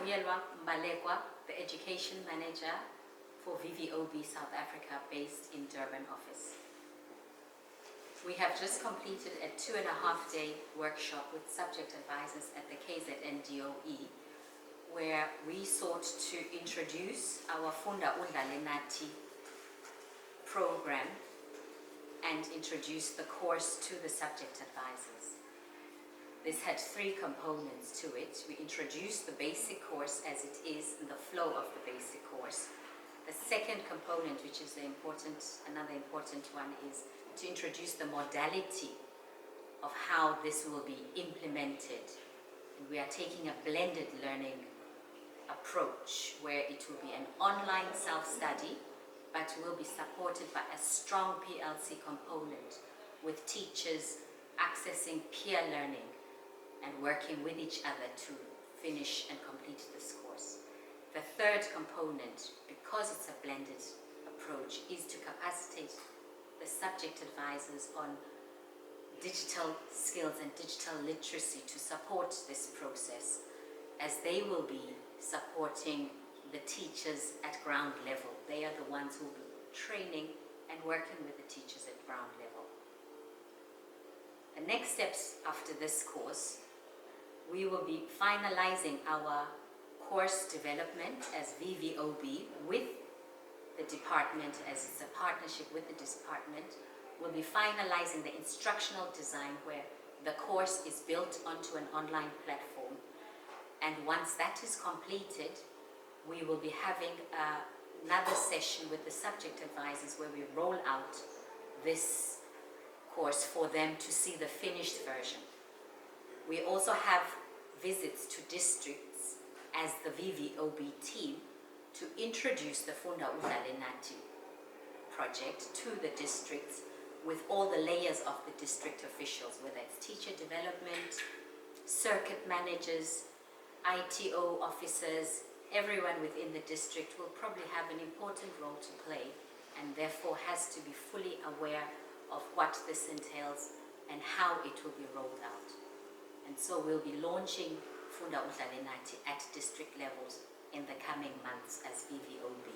Vuyelwa, Mbhalekwa, the Education Manager for VVOB South Africa based in Durban office. We have just completed a 2.5-day workshop with subject advisors at the KZNDoE, where we sought to introduce our Funda Udlale Nathi program and introduce the course to the subject advisors. This had 3 components to it. We introduced the basic course as it is in the flow of the basic course. The second component, which is another important one, is to introduce the modality of how this will be implemented. And we are taking a blended learning approach where it will be an online self-study, but will be supported by a strong PLC component with teachers accessing peer learning and working with each other to finish and complete this course. The third component, because it's a blended approach, is to capacitate the subject advisors on digital skills and digital literacy to support this process, as they will be supporting the teachers at ground level. They are the ones who will be training and working with the teachers at ground level. The next steps after this course, we will be finalizing our course development as VVOB with the department, as it's a partnership with the department. We'll be finalizing the instructional design where the course is built onto an online platform. And once that is completed, we will be having another session with the subject advisors where we roll out this course for them to see the finished version. We also have visits to districts as the VVOB team to introduce the Funda Udlale Nathi project to the districts with all the layers of the district officials, whether it's teacher development, circuit managers, ITO officers. Everyone within the district will probably have an important role to play and therefore has to be fully aware of what this entails and how it will be rolled out. And so we'll be launching Funda Udlale Nathi at district levels in the coming months as VVOB.